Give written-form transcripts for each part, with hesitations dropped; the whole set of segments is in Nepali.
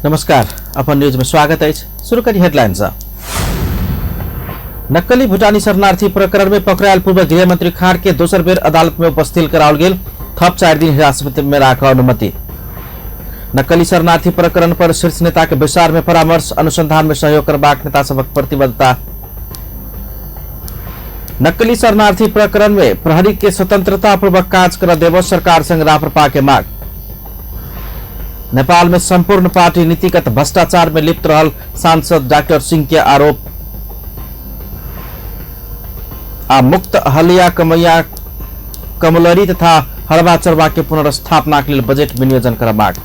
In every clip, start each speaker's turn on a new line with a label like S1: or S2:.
S1: नमस्कार, अपन न्यूज में स्वागत है। शुरू करिए हेडलाइंस। नक्कली भूटानी शरणार्थी प्रकरण में पकड़ायल पूर्व गृह मंत्री खाँड के दोसर बेर अदालत में उपस्थित कराओल गेल। थप 4 दिन हिरासत में राखा अनुमति। नक्कली शरणार्थी प्रकरण पर शीर्ष नेता के विचार में परामर्श, अनुसंधान में सहयोग करबाक नेता सबक प्रतिबद्धता। नक्कली शरणार्थी प्रकरण में प्रहरी के स्वतंत्रता पूर्वक काज कर देव सरकार संग राप्रपा के मांग। नेपाल में संपूर्ण पार्टी नीतिगत भ्रष्टाचार में लिप्त रहल सांसद डॉक्टर सिंह के आरोप। मुक्त हलिया कमैया कमलरी तथा हड़बा चरवा के पुनर्स्थापना के लिए बजट विनियोजन कर मांग।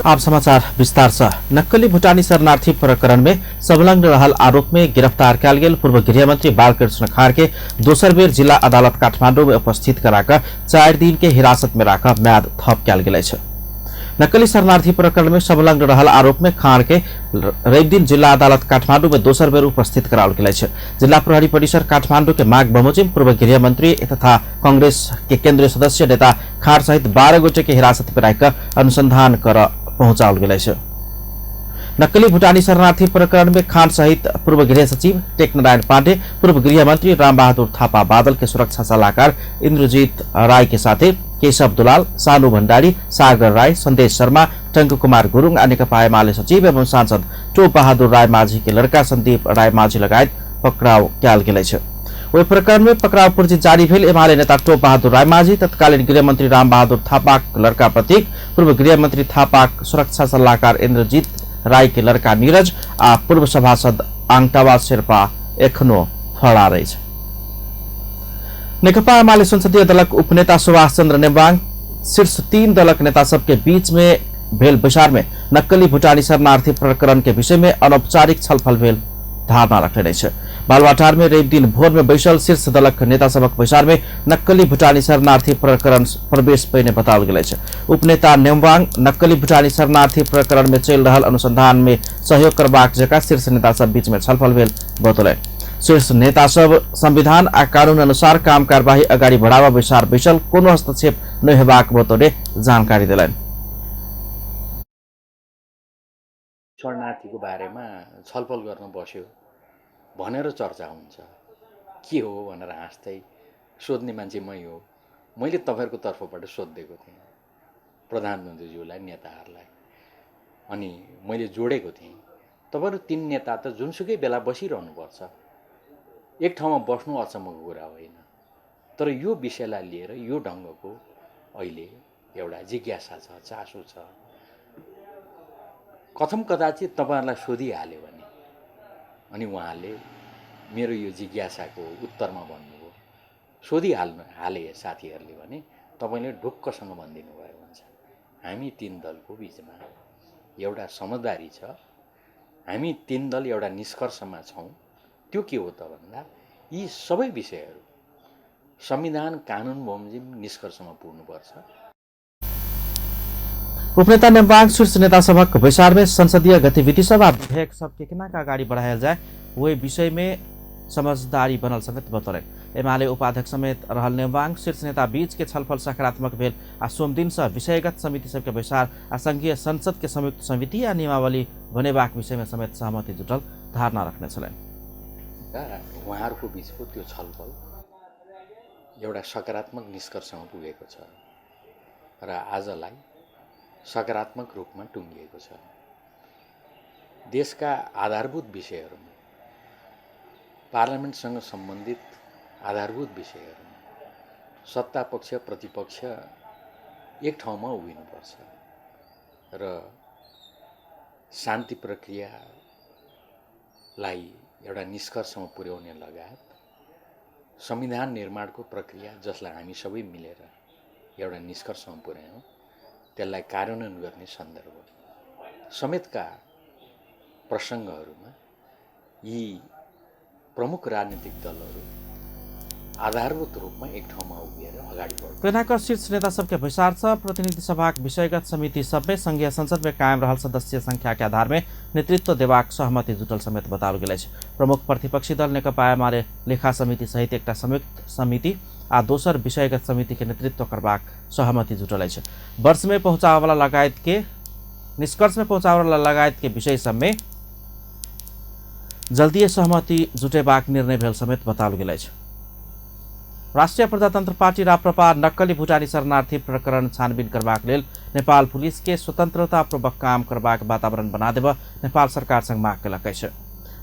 S1: आप समाचार विस्तार से। नक्कली भूटानी शरणार्थी प्रकरण में संलग्न रहल आरोप में गिरफ्तार कयल गेल पूर्व गृह मंत्री बालकृष्ण खाँड के दोसर बेर जिला अदालत काठमांडू में उपस्थित कराकर 4 दिन के हिरासत में राखब म्याद थप कयल गेल अछि। नक्कली शरणार्थी प्रकरण में संलग्न रहल आरोप में खाँड के रवि दिन जिला अदालत काठमांडू में दोसर बेर उपस्थित कराओल गेल अछि। जिला प्रहरी परिसर काठमांडू के माग बमोजिम पूर्व गृह मंत्री तथा कांग्रेस के केंद्रीय सदस्य नेता खाँड सहित 12 गोटे के हिरासत में राखकर अनुसंधान कर पहुंचाओल गेल अछि। नक्कली भूटानी शरणार्थी प्रकरण में खाँड सहित पूर्व गृह सचिव टेकनारायण पांडे, पूर्व गृह मंत्री रामबहादुर थापा बादल के सुरक्षा सलाहकार इंद्रजीत राय के साथ केशव दुलाल, सानु भण्डारी, सागर राय, संदेश शर्मा, टंक कुमार गुरुङ, नेकपा एमाले सचिव एवं सांसद टोप बहादुर राय माझी के लड़का संदीप राय माझी लगायत पकड़ाव कयल गेल अछि। ओहि प्रकरण में पकड़ाव पूर्जी जारी भेल एमाले नेता टोप बहादुर राय माझी, तत्कालीन गृह मंत्री रामबहादुर थापाक लड़का प्रतीक, पूर्व गृह मंत्री थापाक सुरक्षा सलाहकार इंद्रजीत राय के लड़का नीरज आ पूर्व सभासद आंगटावा शेर्पा एखनो फरार अछि। नेकपा एमाले संसदीय दलक उपनेता सुभाष चंद्र नेवांग शीर्ष 3 दलक नेता सबके बीच में भेल विचार में नक्कली भूटानी शरणार्थी प्रकरण के विषय में अनौपचारिक छलफल भेल धारणा रखने अछि। बालवाटार में रवि दिन भोर में बैसल शीर्ष दलक नेता सबक विचार में नक्कली भूटानी शरणार्थी प्रकरण प्रवेश पहिने बताओल गेल अछि। उपनेता नेवांग नक्कली भूटानी शरणार्थी प्रकरण में चल रहल अनुसंधान में सहयोग करबाक जगह शीर्ष नेता सब बीच में छलफल भेल बतौले। शीर्ष नेता सब संविधान आ कानून अनुसार काम कार्यवाही अगाडि बढ़ावा विचार बैसल कोनो हस्तक्षेप नै हेबाक बतौले जानकारी दिलैन।
S2: शरणार्थीको बारेमा छलफल गर्न बस्यो भनेर चर्चा हुन्छ। के हो भनेर हाँस्दै सोध्ने मान्छे मै हो। मैले तपाईहरुको तर्फबाट सोधेको थिएँ प्रधानमन्त्रीज्यूलाई, नेताहरूलाई, अनि मैले जोडेको थिएँ तपाईहरु 3 नेता त जुनसुकै बेला बसिरहनु पर्छ, एक ठाउँमा बस्नु अचम्मको कुरा होइन। तर यो विषयलाई लिएर यो ढंगको अहिले एउटा जिज्ञासा छ, चासो छ। कथम कदाचित तपाईहरुलाई सोधिहाल्यो भने अनि उहाँले मेरो यो जिज्ञासाको उत्तरमा भन्नुभयो, सोधिहाले साथीहरूले भने तपाईले ढुक्कसँग भनिदिनु भयो हुन्छ। हामी 3 दलको बीचमा एउटा समझदारी छ। हामी 3 दल एउटा निष्कर्षमा छौं। त्यो के हो त भन्दा यी सबै विषयहरू संविधान कानून बमोजिम निष्कर्षमा पुग्नुपर्छ।
S1: उपनेता नेवांग शीर्ष नेता सबक विचार में संसदीय गतिविधि सब विधेयक सब के केना का अगाडि बढ़ायल जाए वही विषय में समझदारी बनल समेत बतौले। एमाले उपाध्यक्ष समेत रहल नेवांग शीर्ष नेता बीच के छलफल सकारात्मक भेल आ सोम दिन से विषयगत समिति सबके विचार आ संघीय संसद के संयुक्त समिति आ नियमावली बनेबाक विषय में समेत सहमति जुटल धारणा रखने छले।
S2: उहाँहरूको बीचको त्यो छलफल एउटा सकारात्मक निष्कर्षमा पुगेको छ र आजलाई सकारात्मक रूपमा टुङ्गिएको छ। देशका आधारभूत विषयहरूमा, पार्लियामेन्टसँग सम्बन्धित आधारभूत विषयहरूमा सत्ता पक्ष प्रतिपक्ष एक ठाउँमा उभिनुपर्छ र शान्ति प्रक्रियालाई एउटा निष्कर्षमा पुर्याउने लगायत संविधान निर्माणको प्रक्रिया जसलाई हामी सबै मिलेर एउटा निष्कर्षमा पुर्यायौं त्यसलाई कार्यान्वयन गर्ने सन्दर्भ समेतका प्रसङ्गहरूमा यी प्रमुख राजनीतिक दलहरू आधारभूत रूपमा एक ठाउँमा उभिएर अगाडि बढ्नु।
S1: सेनाका शीर्ष नेता सबके विचार छ प्रतिनिधि सभा विषयगत समिति सब में संघीय संसद में कायम रहल सदस्य संख्या के आधार में नेतृत्व देबाक सहमति जुटल समेत बताओल गेल अछि। प्रमुख प्रतिपक्षी दल नेकपा एमाले लेखा समिति सहित एकटा संयुक्त समिति आ दोसर विषयगत समिति के नेतृत्व करबाक सहमति जुटल अछि। वर्ष में पहुंचावे वाला लगायत के निष्कर्ष में पहुंचावला लगायत के विषय सब में जल्दीय सहमति जुटेबाक निर्णय भेल समेत बताओल गेल अछि। राष्ट्रिय प्रजातन्त्र पार्टी राप्रपा नक्कली भुटानी शरणार्थी प्रकरण छानबीन करबाक लेल नेपाल पुलिस के स्वतंत्रतापूर्वक काम करबाक वातावरण बना देब नेपाल सरकार संग माग केलक अछि।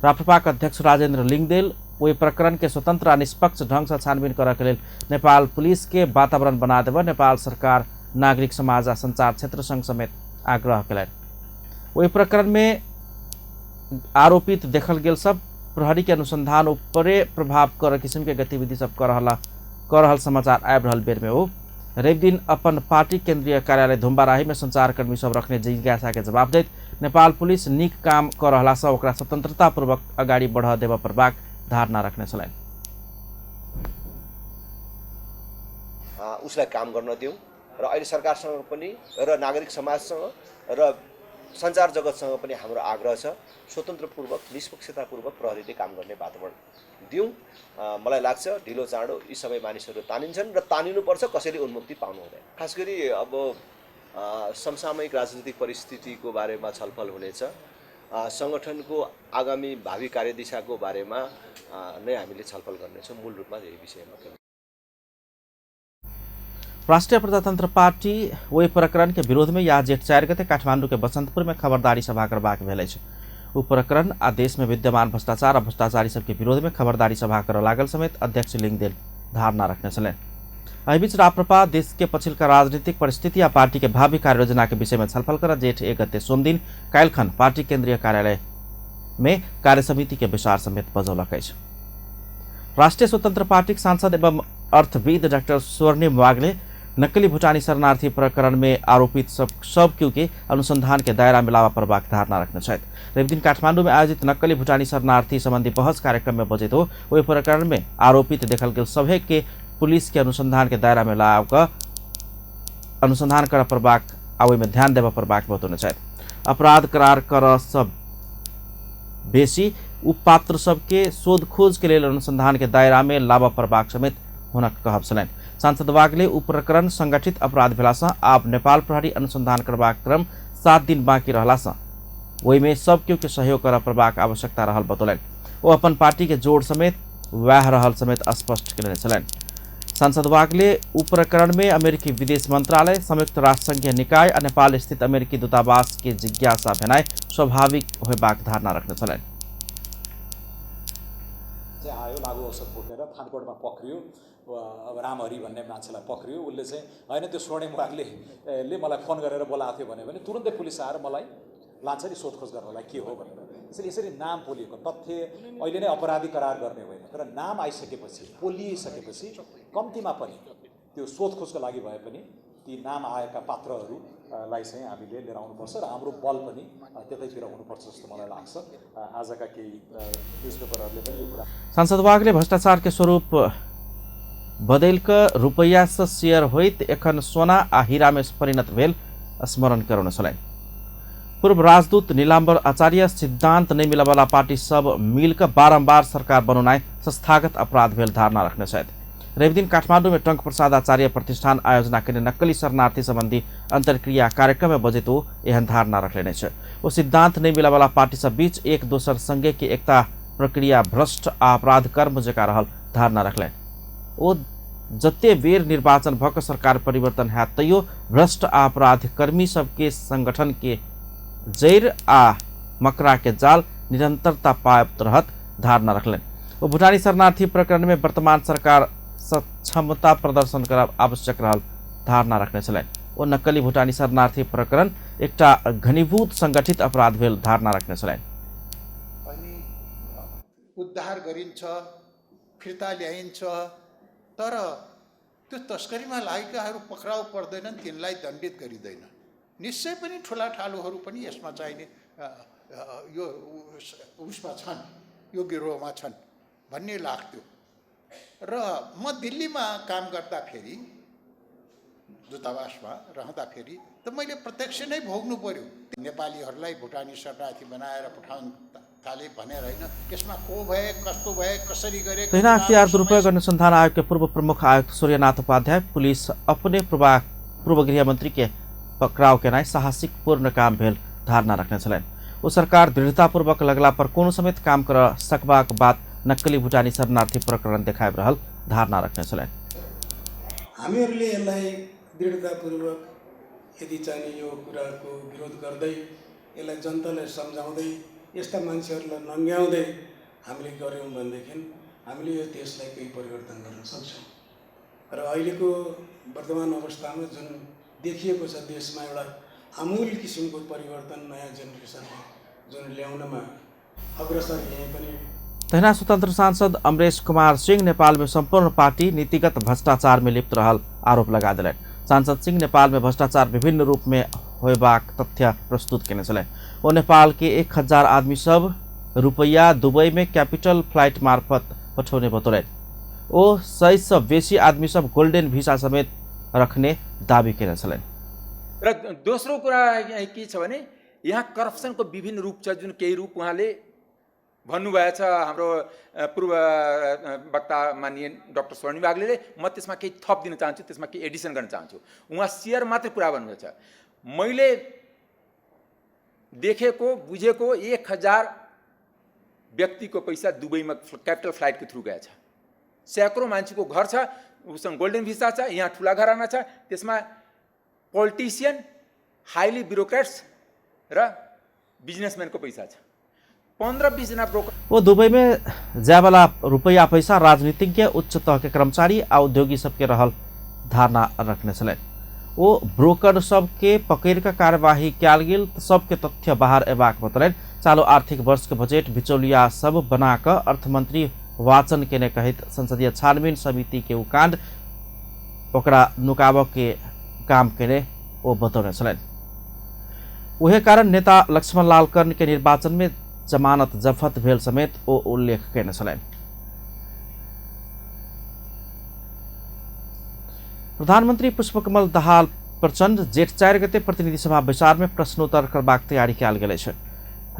S1: राप्रपाका अध्यक्ष राजेन्द्र लिङदेल ओहि प्रकरण के स्वतंत्र आ निष्पक्ष ढंग से छानबीन करक लेल नेपाल पुलिस के वातावरण बना देब नेपाल सरकार नागरिक समाज आ संचार क्षेत्र संग समेत आग्रह केलनि। ओहि प्रकरण में आरोपित देखल गेल सब प्रहरी के अनुसंधान ऊपरे प्रभाव कर किस्म के गतिविधि सब कर रहल समाचार आबि रहल बेर में ओ रवि दिन अपन पार्टी केंद्रीय कार्यालय धुम्बाराही में संचारकर्मी सब रखने जिज्ञासा के जवाब दैत नेपाल पुलिस नीक काम कर रहला से ओकरा स्वतंत्रतापूर्वक अगाडि बढ़ देब परबाक धारणा रखने छलैन।
S3: उसलाई काम गर्न दिउँ र अहिले सरकारसँग पनि र नागरिक समाजसँग र सञ्चार जगतसँग पनि हाम्रो आग्रह छ स्वतन्त्रपूर्वक निष्पक्षतापूर्वक प्रहरीले काम गर्ने वातावरण दिउँ। मलाई लाग्छ ढिलो चाँडो यी सबै मानिसहरू तानिन्छन् र तानिनुपर्छ, कसैले उन्मुक्ति पाउनु हुँदैन। खास गरी अब समसामयिक राजनीतिक परिस्थितिको बारेमा छलफल हुनेछ, सङ्गठनको आगामी भावी कार्यदिशाको बारेमा नै हामीले छलफल गर्नेछौँ। मूल रूपमा यही विषयमा
S1: राष्ट्रिय प्रजातन्त्र पार्टी वही प्रकरण के विरोध में या जेठ 4 गते काठमाडौँ के बसंतपुर में खबरदारी सभा करबाक भेल अछि। उ प्रकरण आ देश में विद्यमान भ्रष्टाचार और भ्रष्टाचारी सबके विरोध में खबरदारी सभा कर लागल समेत अध्यक्ष लिङदेल धारणा रखने छलैन। एहि बीच राप्रपा देश के पछिल्का राजनीतिक परिस्थिति या पार्टी के भावी कार्ययोजना के विषय में छलफल कर जेठ 1 गते सोमदिन काल्खन पार्टी केंद्रीय कार्यालय में कार्यसमिति के विचार समेत बजौलक अछि। राष्ट्रिय स्वतन्त्र पार्टी सांसद एवं अर्थविद डाक्टर स्वर्णिम वाग्ले नक्कली भूटानी शरणार्थी प्रकरण में आरोपित सब के अनुसंधान के दायरा में लावा परबाक धारणा रखने छथि। रवि दिन काठमाडौँ में आयोजित नक्कली भूटानी शरणार्थी संबंधी बहस कार्यक्रम में बजित हो वही प्रकरण में आरोपित देखल गेल सभे के पुलिस के अनुसंधान के दायरा में लाकर अनुसंधान कर परबाक आ में ध्यान देव परबाक बतौने छथि। अपराध करार कर सब बेसी उपपात्र सबके शोध खोज के लेल अनुसंधान के दायरा में लावा परबाक समेत हुनक कहब छलैन। सांसद वाग्ले उ प्रकरण संगठित अपराध भेलासँ आब नेपाल प्रहरी अनुसंधान करबाक क्रम 7 दिन बाँकी रहलासँ ओहि में सब केहू के सहयोग कर परबाक आवश्यकता रहल बतौलनि। ओ अपन पार्टी के जोड़ समेत वह रहल समेत स्पष्ट केने छलनि। सांसद वाग्ले उ प्रकरण में अमेरिकी विदेश मंत्रालय, संयुक्त राष्ट्र संघीय निकाय और नेपाल स्थित अमेरिकी दूतावास के जिज्ञासा भेनाइ स्वाभाविक होबाक धारणा रखने छलनि।
S4: आयो लागु औषध बोकेर थानकोटमा पक्रियो, अब रामहरि भन्ने मान्छेलाई पक्रियो। उसले चाहिँ होइन त्यो स्वर्णिम वाग्ले मलाई फोन गरेर बोलाएको थियो भने तुरन्तै पुलिस आएर मलाई लान्छ नि सोधखोज गर्नलाई के हो भनेर। यसरी नाम पोलिएको तथ्य अहिले नै अपराधी करार गर्ने होइन, तर नाम आइसकेपछि पोलिसकेपछि कम्तीमा पनि त्यो सोधखोजको लागि भए पनि ती नाम आएका पात्रहरूलाई चाहिँ हामीले लिएर आउनुपर्छ र हाम्रो बल पनि त्यतैतिर हुनुपर्छ जस्तो मलाई लाग्छ। आजका केही न्युजपेपरहरूले पनि यो कुरा।
S1: सांसद वाग्ले भ्रष्टाचार के स्वरूप बदलकर रुपैया से शेयर होइत एखन सोना आ हीरा में परिणत भेल स्मरण कराउन छलैन। पूर्व राजदूत नीलाम्बर आचार्य सिद्धांत नहीं मिलावाला पार्टी सब मिलकर बारंबार सरकार बनौनाइ संस्थागत अपराध भेल धारणा रखने छथि। रवि दिन काठमाडौँ में टंक प्रसाद आचार्य प्रतिष्ठान आयोजना करने नक्कली शरणार्थी संबंधी अंतरक्रिया कार्यक्रम में बजित हो एहन धारणा रखने छ। वो सिद्धांत नहीं मिलावाला पार्टी सब बीच एक दोसर संगे के एकता प्रक्रिया भ्रष्ट आ अपराध कर्म जका रहल धारणा रखले। ओ जते बेर निर्वाचन भक सरकार परिवर्तन है तैयो भ्रष्ट आ अपराध कर्मी सबके संगठन के जैर आ मकरा के जाल निरंतरता पायत रहत धारणा रखले। वो भूटानी शरणार्थी प्रकरण में वर्तमान सरकार सक्षमता प्रदर्शन कर आवश्यक रहल धारणा रखने छलैन। ओ नक्कली भूटानी शरणार्थी प्रकरण एकटा घनीभूत संगठित अपराध भेल धारणा रखने छलैन।
S5: अनि उद्धार गरिन्छ, फिर्ता ल्याइन्छ, तर त्यो तस्करीमा लागेकाहरू पक्राउ पर्दैनन्, तिनलाई दण्डित गरिँदैन। निश्चय पनि ठुला ठालुहरू पनि यसमा चाहिने यो उसमा छन्, यो गिरोहमा छन् भन्ने लाग्थ्यो। र म दिल्लीमा काम गर्दाखेरि दूतावासमा रहँदाखेरि त मैले प्रत्यक्ष नै भोग्नु पर्यो। नेपालीहरूलाई भुटानी शरणार्थी बनाएर पठाउन थाले भनेर होइन, यसमा को भए, कस्तो भए, कसरी गरे।
S1: सेना अख्तियार दुरुपयोग अनुसंधान आयोग के पूर्व प्रमुख आयुक्त सूर्यनाथ उपाध्याय पुलिस अपने पूर्व गृह मंत्री के पकड़ाव के नाई साहसिक पूर्ण काम भेल धारणा रखने छलैन। ओ सरकार दृढ़तापूर्वक लगला पर कोनो समेत काम कर सकबाक बात नक्कली भुटानी शरणार्थी प्रकरण देखाइब रहल धारणा रखने छलैन।
S6: हामीहरूले यसलाई दृढतापूर्वक यदि चाहिने यो कुराको विरोध गर्दै यसलाई जनतालाई सम्झाउँदै यस्ता मान्छेहरूलाई नङ्ग्याउँदै हामीले गऱ्यौँ भनेदेखि हामीले यो देशलाई केही परिवर्तन गर्न सक्छौँ। र अहिलेको वर्तमान अवस्थामा जुन देखिएको छ देशमा एउटा आमूल किसिमको परिवर्तन नयाँ जेनेरेसनले जुन ल्याउनमा अग्रसर यही पनि।
S1: तहना स्वतन्त्र सांसद अमरेश कुमार सिंह नेपाल में संपूर्ण पार्टी नीतिगत भ्रष्टाचार में लिप्त रहल आरोप लगा दिले। सांसद सिंह नेपाल में भ्रष्टाचार विभिन्न रूप में होबाक तथ्य प्रस्तुत केने छले। ओ नेपाल के 1000 आदमी सब रुपैया दुबई में कैपिटल फ्लाइट मार्फत पठाउने बतौले। ओ 100 से बेसी आदमी सब गोल्डन भिसा समेत रखने दावी केने छले।
S7: र दोस्रो कुरा के छ भने यहाँ करप्सनको विभिन्न रूप छ, जुन केही रूप उहाँले भन्नुभएछ। हाम्रो पूर्व वक्ता माननीय डाक्टर स्वर्णिम वाग्लेले, म त्यसमा केही थप दिन चाहन्छु, त्यसमा केही एडिसन गर्न चाहन्छु। उहाँ सेयर मात्रै कुरा भन्नुहुन्छ। मैले देखेको बुझेको 1000 व्यक्तिको पैसा दुबईमा क्यापिटल फ्लाइटको थ्रु गएछ। सैकड़ों मान्छेको घर छ, उसँग गोल्डन भिसा छ, यहाँ ठुला घराना छ, त्यसमा पोलिटिशियन, हाइली ब्युरोक्रेट्स र बिजनेसम्यानको पैसा छ। 15-20 जना ब्रोकर।
S1: वो दुबई में जाए वाला रुपया पैसा राजनीतिज्ञ, उच्च तह के कर्मचारी आ उद्योगी सबके रहल धारणा रखने छले। वो ब्रोकर सबके पकड़ का कार्यवाही कयल गेल, सबके तथ्य बाहर एबाक बतौलन। चालू आर्थिक वर्ष के बजेट बिचौलिया सब बनाकर अर्थमंत्री वाचन केने कहित संसदीय छानबीन समिति के कांड ओकरा नुकाब के काम केने वो बतौने छलन। उहे कारण नेता लक्ष्मण लाल कर्ण के निर्वाचन में जमानत जफत भेल समेत ओ उल्लेख केने छलैन। प्रधानमंत्री पुष्पकमल दाहाल प्रचंड जेठ 4 गते प्रतिनिधि सभा विचार में प्रश्नोत्तर करबाक तैयारी कयल गेल छै।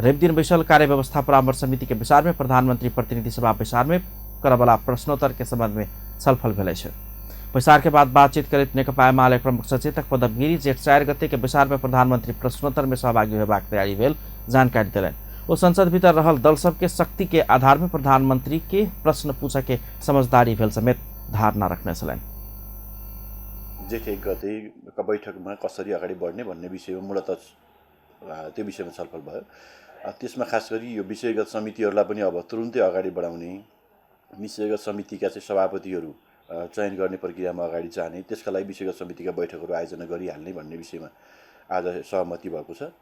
S1: रवि दिन बैसल कार्य व्यवस्था परामर्श समिति के विचार में प्रधानमंत्री प्रतिनिधि सभा विचार में करबला प्रश्नोत्तर के संबंध में छलफल भेल छै। विचार के बाद बातचीत करते नेकपा एमाले प्रमुख सचेतक पदम गिरी जेठ 4 गते के विचार में प्रधानमंत्री प्रश्नोत्तर में सहभागी होबाक तैयारी भेल जानकारी दिलन। वो संसद भीतर रहल दल सबके शक्ति के आधार में प्रधानमंत्री के प्रश्न पूछे के समझदारी भेल समेत धारणा रखने छलैन।
S8: जेठ 1 गतेका बैठकमा कसरी अगाडि बढ्ने भन्ने विषयमा मूलतः त्यो विषयमा छलफल भयो। त्यसमा खास गरी यो विषयगत समितिहरूलाई पनि अब तुरुन्तै अगाडि बढाउने, विषयगत समितिका चाहिँ सभापतिहरू चयन गर्ने प्रक्रियामा अगाडि जाने, त्यसका लागि विषयगत समितिका बैठकहरू आयोजना गरिहाल्ने भन्ने विषयमा आज सहमति भएको छ।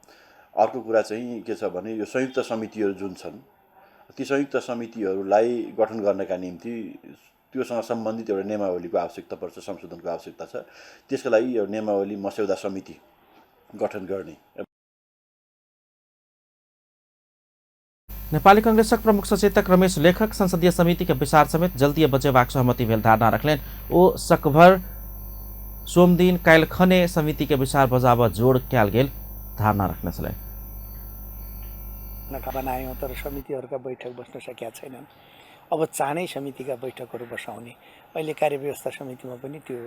S8: अर्को कुरा चाहिँ के छ भने यो संयुक्त समितिहरू जुन छन्, ती संयुक्त समितिहरूलाई गठन गर्नका निम्ति त्योसँग सम्बन्धित एउटा नियमावलीको आवश्यकता पर्छ, संशोधनको आवश्यकता छ। त्यसका लागि यो नियमावली मस्यौदा समिति गठन गर्ने।
S1: नेपाली कांग्रेसक प्रमुख सचेतक रमेश लेखक संसदीय समिति के विचार समेत जल्दी बजेबाक सहमति भेल धारणा रखलेन। ओ सकभर सोमदिन कायल खने समिति के विचार बजाब जोड़ कयल गेल धारणा रख्न छले।
S9: बनायौँ तर समितिहरूका बैठक बस्न सकेका छैनन्। अब चाँडै समितिका बैठकहरू बसाउने अहिले कार्यव्यवस्था समितिमा पनि त्यो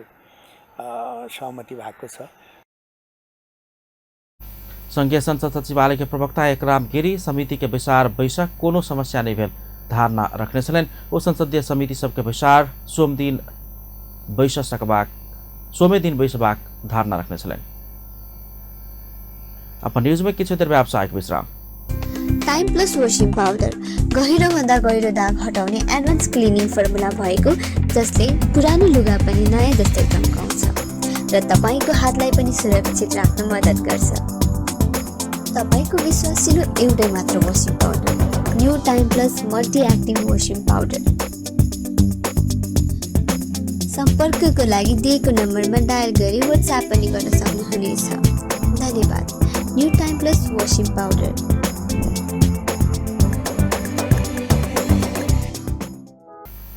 S9: सहमति भएको छ।
S1: संघीय संसद सचिवालय के प्रवक्ता एकराम गिरी समिति के विचार बैठक कोनो समस्या नहीं भेल धारणा रखने छलैन। वो संसदीय समिति सबके विचार सोमे दिन बैसबाक धारणा रखने छलैन। अपन न्यूज में किछु देर व्यावसायिक विश्राम।
S10: टाइम प्लस वाशिङ पाउडर गहिरो भन्दा गहिरो दाग हटाउने एडभान्स क्लिनिङ फर्मुला भएको, जसले पुरानो लुगा पनि नयाँ जस्तै चम्काउँछ र तपाईको हातलाई पनि सुरक्षित राख्न मद्दत गर्छ। तपाईको विश्वासिलो एउटै मात्र washing powder, new time plus multi active washing powder. सम्पर्कको लागि दिएको नम्बरमा डायल गरी व्हाट्सएप पनि गर्न सक्नुहुनेछ। धन्यवाद। New time plus washing powder.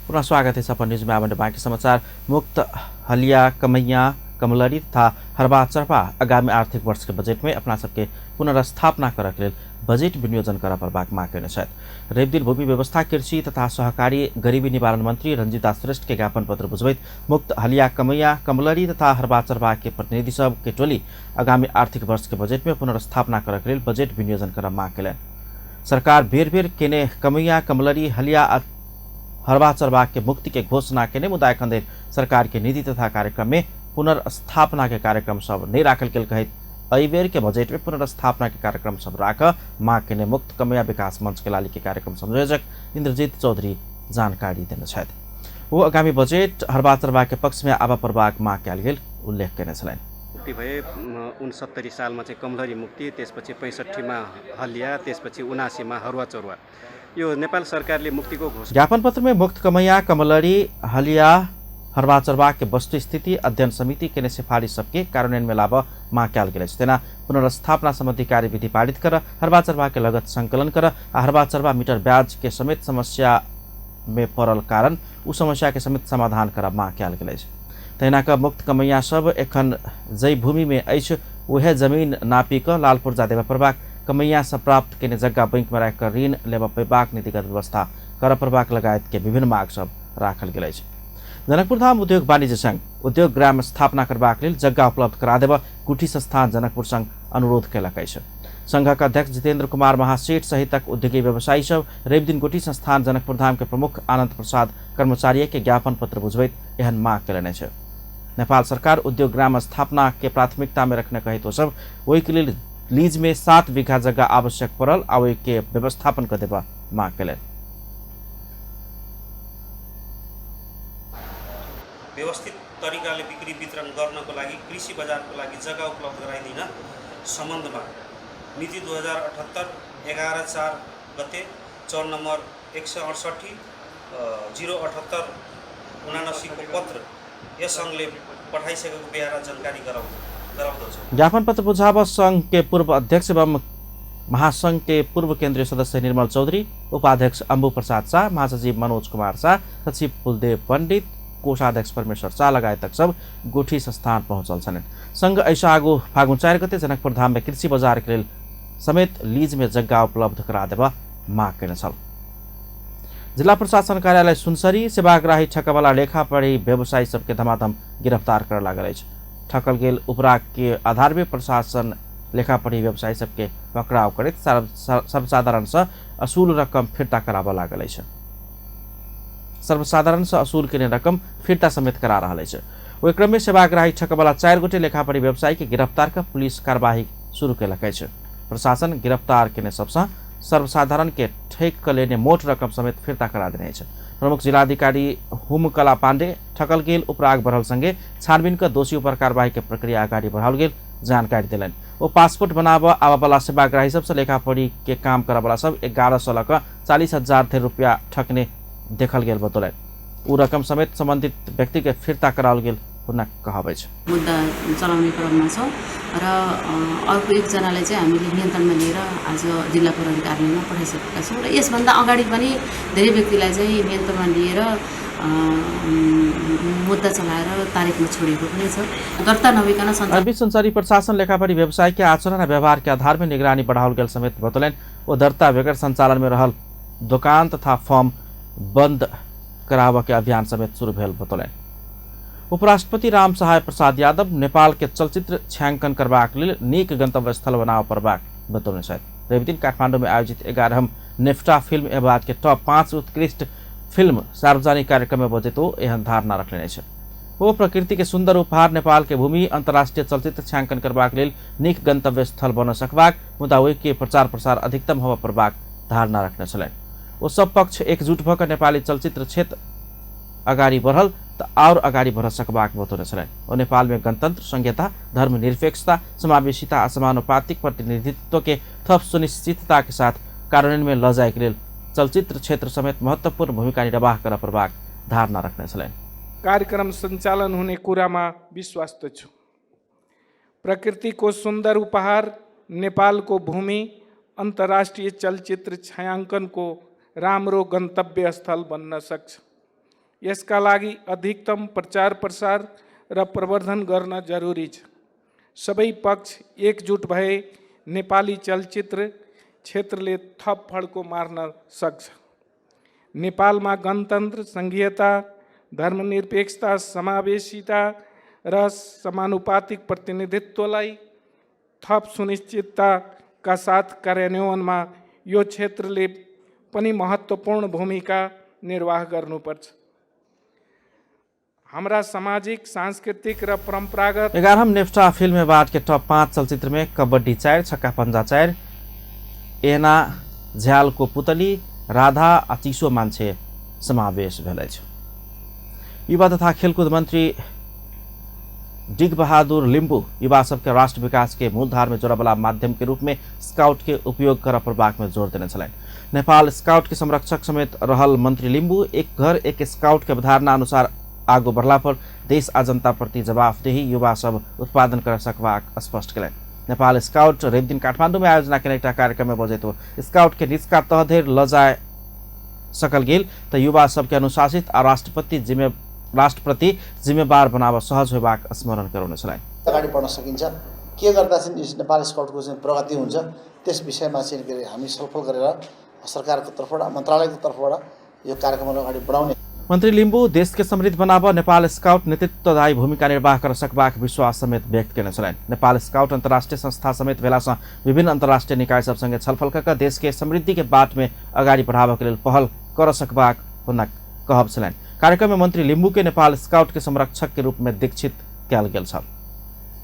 S1: पुनः स्वागत है सपन न्यूज में। आबंड बाकी समाचार। मुक्त हलिया कमैया कमलरी तथा हरबा चरपा आगामी आर्थिक वर्ष के बजट में अपना सबके पुनर्स्थापना कर बजेट विनियोजन करा प्रभाग माग करने छथि। रेवदिन भूमि व्यवस्था कृषि तथा सहकारी गरीबी निवारण मन्त्री रञ्जिता श्रेष्ठ के ज्ञापन पत्र बुझबैत मुक्त हलिया कमैया कमलरी तथा हरबाचरबा के प्रतिनिधि सब के टोली आगामी आर्थिक वर्ष के बजेट में पुनर्स्थापना करके लेल बजेट विनियोजन कर माग केलन। सरकार बेर बेर केने कमैया कमलरी हलिया हरबाचरबा के मुक्ति के घोषणा केने मुदा एखन सरकार के नीति तथा कार्यक्रम में पुनर्स्थापना के कार्यक्रम सब नहीं राखल गेल कहैत अइबेर के बजेट में पुनर्स्थापना के कार्यक्रम सब राख माग केने मुक्त कमैया विकास मंच कैलाली के कार्यक्रम संयोजक इंद्रजीत चौधरी जानकारी देने छथि। वो आगामी बजेट हरबाचरबा के पक्ष में आवा प्रभाग माग कयल गेल उल्लेख केने छलैन।
S11: मुक्ति भए 69 सालमा चाहिँ कमलरी मुक्ति, त्यसपछि 65मा हलिया, त्यसपछि 79मा हरुवा चरुवा। यो नेपाल सरकारले मुक्तिको घोषणा
S1: ज्ञापन पत्र में मुक्त कमैया कमलरी हलिया हरबाचरबा के वस्तु स्थिति अध्ययन समिति के सिफारिश सबके कार्यान्वयन में लाभ माग कयल गेल तेना पुनर्स्थापना संबंधी कार्यविधि पारित कर हरबाचरबा के लगत संकलन कर हरबाचरबा मीटर ब्याज के समेत समस्या में पड़ल कारण उ समस्या के समेत समाधान कर माग कयल गेल तेना का मुक्त कमैया सब एखन जै भूमि में अछि उहे जमीन नापी क लालपुर जादेवा प्रभाग कमैया से प्राप्त केने जग्गा बैंक में राख ऋण लेवा पेबाक नीतिगत व्यवस्था कर प्रभाग लगायत के विभिन्न माग सब राखल गेल अछि। जनकपुरधाम उद्योग वाणिज्य संघ उद्योग ग्राम स्थापना करबाक लेल जग्गा उपलब्ध करा देब गुठी संस्थान जनकपुर संघ अनुरोध कयलक अछि। संघक अध्यक्ष जितेन्द्र कुमार महासेठ सहितक उद्योगी व्यवसायी सब रेवदिन गुठी संस्थान जनकपुरधाम के प्रमुख आनंद प्रसाद कर्मचारी के ज्ञापन पत्र बुझबैत एहन माग कयलनि अछि। नेपाल सरकार उद्योग ग्राम स्थापना के प्राथमिकता में रखने कहित ओ सब ओहि के लेल लीज में 7 बीघा जगह आवश्यक पड़ल आ ओहि के व्यवस्थापन कर देबा माग कयलनि।
S12: व्यवस्थित तरिकाले बिक्री वितरण गर्नको लागि कृषि बजारको लागि जग्गा उपलब्ध गराइदिन सम्बन्धमा मिति 2078-11/4 गते चौर नम्बर 168 078-79 को पत्र यस सङ्घले पठाइसकेको बेहोरा जानकारी गराउँदछु।
S1: ज्ञापन पत्र बुझाव संघ के पूर्व अध्यक्ष एवं महासंघ के पूर्व केंद्रीय सदस्य निर्मल चौधरी, उपाध्यक्ष अम्बु प्रसाद शाह, महासचिव मनोज कुमार शाह, सचिव कुलदेव पंडित, कोषाध्यक्ष परमेश्वर शाह लगायत सब गुठी संस्थान पहुंचल छन्। संघ ऐसा आगो फागुन 4 गते जनकपुरधाम में कृषि बजार के लेल समेत लीज में जग्गा उपलब्ध करा देबा माग केने छल। जिला प्रशासन कार्यालय सुनसरी सेवाग्राही ठकवाला लेखापढ़ी व्यवसायी सबके धमाधम गिरफ्तार कर लागल अछि। ठकल गेल उपराग के आधार में प्रशासन लेखापढ़ी व्यवसायी सबके पकड़ाव करैत सर्वसाधारण से असूल रकम फिर्ता कराबऽ लागल अछि। सर्वसाधारण से असूल केने रकम फिर्ता समेत करा रहा है। ओहि क्रम में सेवाग्राही ठकवाला 4 गोटे लेखापढ़ी व्यवसायी के गिरफ्तार कर पुलिस कार्यवाही शुरू कयलक अछि। प्रशासन गिरफ्तार केने सबसे सर्वसाधारण के ठेक क लेने मोट रकम समेत फिर्ता करा देने अछि। प्रमुख जिलाधिकारी हुमकला पांडे ठकल गेल उपराग बढ़ल संगे छानबीन कर दोषी पर कार्यवाही के प्रक्रिया आगाड़ी बढ़ाओल गेल जानकारी दिलन। वो पासपोर्ट बनाब आवा वाला सेवाग्राही सबसे लेखापढ़ी के काम करे वाला सब 1100 लक 40,000 रुपया ठकने देखल गेल बतौलन। ऊ रकम समेत संबंधित व्यक्ति के फिर्ता कराओल गेल हुन कहबै छ।
S13: मुद्दा चलाउने क्रममा छ र अर्को एकजनालाई चाहिँ हामीले नियन्त्रणमा लिएर आज जिल्ला प्रहरी कार्यालयमा पठाइसकेका छौँ र यसभन्दा अगाडि पनि धेरै व्यक्तिलाई चाहिँ नियन्त्रणमा लिएर मुद्दा चलाएर तारिखमा छोडेको पनि छ। दर्ता नभइकन
S1: संचारी प्रशासन लेखापढ़ी व्यवसाय के आचरण और व्यवहार के आधार में निगरानी बढ़ाओल गेल समेत बतौलन। वो दर्ता बगैर संचालन में रहल दुकान तथा फर्म बंद कराव के अभियान समेत शुरू भेल बतौलन। उपराष्ट्रपति राम सहाय प्रसाद यादव नेपाल के चलचित्र छायांकन करबाक लेल नीक गंतव्य स्थल बनाव परबाक बतौने छथि। रेवदिन काठमाडौँ में आयोजित 11वीं नेफ्टा फिल्म एवार्ड के टॉप 5 उत्कृष्ट फिल्म सार्वजनिक कार्यक्रम में बजेतो एहन धारणा रखने छ। वो प्रकृति के सुंदर उपहार नेपाल के भूमि अंतर्राष्ट्रीय चलचित्र छायांकन करबाक लेल नीक गंतव्य स्थल बन सकबाक मुदा ओहि के प्रचार प्रसार अधिकतम होबा परबाक धारणा रखने छलैन। वो सब पक्ष एकजुट भऽ नेपाली चलचित्र क्षेत्र अगाडि बढ़ल त और अगाडि बढ़ सकबाक बतौने छलैन। और नेपाल में गणतंत्र, संघीयता, धर्मनिरपेक्षता, समावेशिता, असमानुपातिक प्रतिनिधित्व के थप सुनिश्चितता के साथ कार्यान्वयन में ल जाए के लेल चलचित्र क्षेत्र समेत महत्वपूर्ण भूमिका निर्वाह कर प्रभाग धारणा रखने छलैन।
S14: कार्यक्रम सञ्चालन हुने कुरामा विश्वास छु। प्रकृतिको सुन्दर उपहार नेपालको भूमि अन्तर्राष्ट्रिय चलचित्र छायांकनको राम्रो गन्तव्य स्थल बन्न सक्छ। यसका लागि अधिकतम प्रचार प्रसार र प्रवर्धन गर्न जरुरी छ। सबै पक्ष एकजुट भए नेपाली चलचित्र क्षेत्रले थप फड्को मार्न सक्छ। नेपालमा गणतन्त्र, संघीयता, धर्मनिरपेक्षता, समावेशिता र समानुपातिक प्रतिनिधित्वलाई थप सुनिश्चितताका साथ कार्यान्वयनमा यो क्षेत्रले पनि महत्त्वपूर्ण भूमिका निर्वाह गर्नुपर्छ। हमारा सामाजिक, सांस्कृतिक र परंपरागत
S1: 11 नेफ्टा फिल्म अवार्ड के टॉप 5 चलचित्र में कबड्डी 4, छक्का पंजा 4, एना झ्याल को पुतली, राधा आ चिसो मान्छे समावेश भेल अछि। युवा तथा खेलकूद मंत्री डिग बहादुर लिम्बू युवा सबके राष्ट्र विकास के मूलधार में जोड़ावाला माध्यम के रूप में स्काउट के उपयोग कर प्रभाग में जोर देने छलैन। नेपाल स्काउट के संरक्षक समेत रहल मंत्री लिम्बू एक घर एक स्काउट के अवधारणा अनुसार आगो बढ़ला पर देश आ जनता प्रति जवाफदेही युवा सब उत्पादन कर सकबाक स्पष्ट कयलनि। नेपाल स्काउट रवि दिन काठमाडौँ में आयोजना केने एकटा कार्यक्रम में बजेतो स्काउट के निचका तह धरि ल जाय सकल गेल त युवा सबके अनुशासित आ राष्ट्रप्रति जिम्मेवार बनाव सहज होबाक स्मरण गराउन छलैन।
S15: अगाडि बढ्न सकिन्छ, के गर्दा चाहिँ नेपाल स्काउटको चाहिँ प्रगति हुन्छ त्यस विषयमा चाहिँ हामी छलफल गरेर सरकारको तर्फबाट, मन्त्रालयको तर्फबाट यो कार्यक्रमलाई अगाडि बढाउने।
S1: मंत्री लिम्बू देश के समृद्ध बनाव नेपाल स्काउट नेतृत्वदायी भूमिका निर्वाह कर सकबाक विश्वास समेत व्यक्त करने छलैन। नेपाल स्काउट अंतर्राष्ट्रीय संस्था समेत भेलासँ विभिन्न अंतर्राष्ट्रीय निकाय सबसँगै छलफल कर देश के समृद्धि के बाट में अगाडि बढ़ाव के लिए पहल कर सकबाक हुन कहब छलैन। कार्यक्रम में मंत्री लिम्बू के नेपाल स्काउट के संरक्षक के रूप में दीक्षित कयल गेल छल।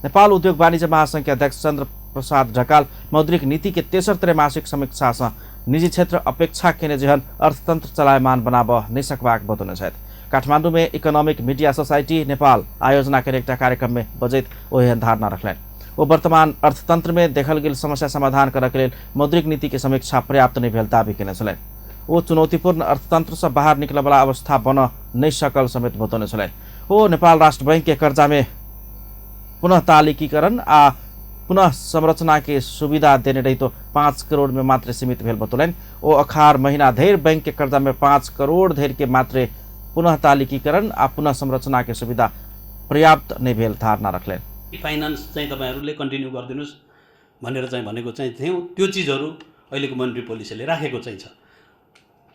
S1: नेपाल उद्योग वाणिज्य महासंघ के अध्यक्ष चंद्र प्रसाद ढकाल मौद्रिक नीति के तेसर त्रैमासिक समीक्षा से निजी क्षेत्र अपेक्षा केने जेहन अर्थतंत्र चलायमान बनाव नहीं सकबाक बतौने छथि। काठमाडौँ में इकोनॉमिक मीडिया सोसाइटी नेपाल आयोजना के एक कार्यक्रम में बजैत ओहन धारणा रखलनि। वो वर्तमान अर्थतंत्र में देखल गेल समस्या समाधान करय के लेल मौद्रिक नीति के समीक्षा पर्याप्त नहीं भेल दावी केने छलनि। वो चुनौतीपूर्ण अर्थतंत्र से बाहर निकले वाला अवस्था बन नहीं सकल समेत बतौने छलनि। वो नेपाल राष्ट्र बैंक के कर्जा में पुनः तालिकीकरण आ पुनः संरचना के सुविधा देने रही तो 5 करोड़ में मात्र सीमित भेल बतौलन। ओ अखार महीना धैर बैंक के कर्जा में 5 करोड़ धैर के मात्र पुनः तालिकीकरण आ पुनः संरचना के सुविधा पर्याप्त नहीं भेल धारणा रखलेन।
S12: फाइनान्स चाहिँ तपाईहरुले कन्टिन्यू गर्दिनुस् भनेर चाहिँ भनेको चाहिँ थियौ। त्यो चीजहरु अहिलेको मन्ट्री पोलिसीले राखेको चाहिँ छ।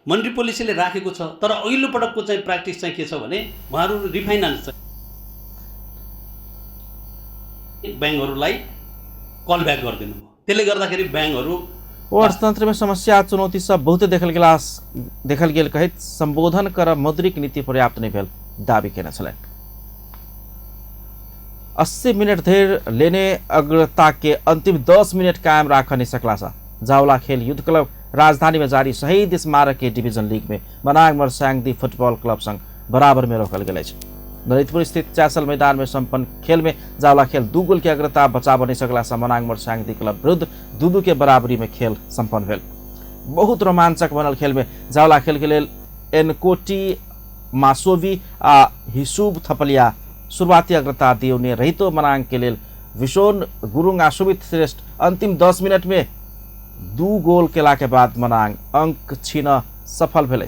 S12: मन्ट्री पोलिसीले राखेको छ, तर अघिल्लो पटकको चाहिँ प्र्याक्टिस चाहिँ के छ भने उहाँहरु रिफाइनान्स बैंकहरुलाई कल बैक गरिदिनु भयो। त्यसले गर्दाखेरि बैंकहरु
S1: अर्थतंत्र में समस्या चुनौती सब बहुत देखल गेल कहित संबोधन कर मौद्रिक नीति पर्याप्त नहीं भेल दावी केने छलैन। 80 मिनट धैर लेने अग्रता के अंतिम 10 मिनट कायम राख नहीं सकला सा जावला खेल युद्ध क्लब राजधानी में जारी शहीद स्मारक के डिवीजन लीग में मनाङ मर्स्याङदी फुटबॉल क्लब संग बराबर में रोकल गेल अछि। ललितपुर स्थित चासल मैदान में संपन्न खेल में जावला खेल 2 गोल की अग्रता बचाव नहीं सकला सा मनाङ मर्स्याङदी क्लब विरुद्ध 2-2 के बराबरी में खेल संपन्न भेल। बहुत रोमांचक बनल खेल में जावला खेल के लेल एनकोटी मासोवी आ हिसुब थपलिया शुरुआती अग्रता दिउने रहितो मनाङ के लेल विशोन गुरुङ आ सुमित श्रेष्ठ अंतिम 10 मिनट में 2 गोल केला के बाद मनाङ अंक छीन सफल भेल।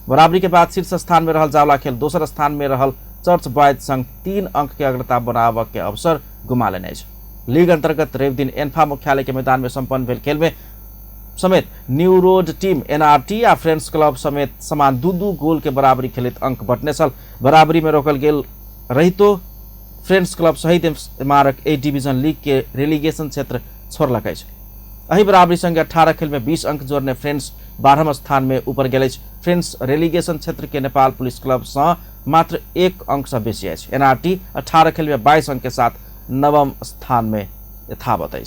S1: बराबरी के बाद शीर्ष स्थान में रहल जावला खेल दोसर स्थान में रहल चर्च बॉयज संग 3 अंक के अग्रता बनाव के अवसर गुमा लेने। लीग अंतर्गत रवि दिन एन्फा मुख्यालय के मैदान में संपन्न भेल खेल में समेत न्यू रोड टीम एनआरटी आ फ्रेंड्स क्लब समेत समान 2-2 गोल के बराबरी खेलित अंक बटने छल। बराबरी में रोकल गेल रहितो फ्रेंड्स क्लब शहीद स्मारक ए डिवीजन लीग के रेलीगेशन क्षेत्र छोड़लक। अही बराबरी संग 18 खेल में 20 अंक जोड़ने फ्रेंड्स 12वें स्थान में ऊपर गेल। फ्रेंड्स रेलीगेशन क्षेत्र के नेपाल पुलिस क्लब से मात्र 1 अंक से बेसी है। एनआरटी 18 खेल में 22 अंक के साथ 9वें स्थान में यथावत है।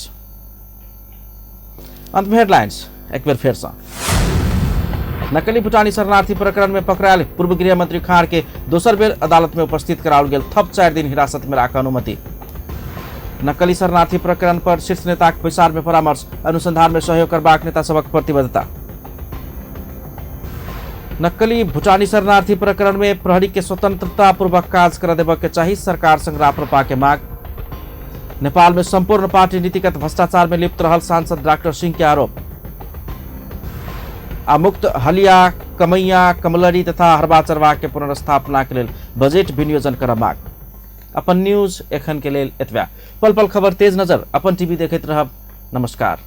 S1: अंत में हेडलाइंस एक बार फिर से। नकली भूटानी शरणार्थी प्रकरण में पकड़ायल पूर्व गृह मंत्री खाँड के दोसर बेर अदालत में उपस्थित कराओल गेल थप 4 दिन हिरासत में राख अनुमति। नकली शरणार्थी प्रकरण पर शीर्ष नेता विचार में परामर्श, अनुसंधान में सहयोग करबाक नेता सबक प्रतिबद्धता। नकली भूटानी शरणार्थी प्रकरण में प्रहरी के स्वतंत्रता पूर्वक काज कर देव के चाहिए सरकार संग राप्रपा के मांग। नेपाल में संपूर्ण पार्टी नीतिगत भ्रष्टाचार में लिप्त रहल सांसद डॉक्टर सिंह के आरोप। मुक्त हलिया कमैया कमलरी तथा हरबा चरवा के पुनर्स्थापना के लिए बजट विनियोजन कर मांग। अपन न्यूज एखन के लिए एतबा। पल पल खबर तेज नजर अपन टीवी देखते रहब। नमस्कार।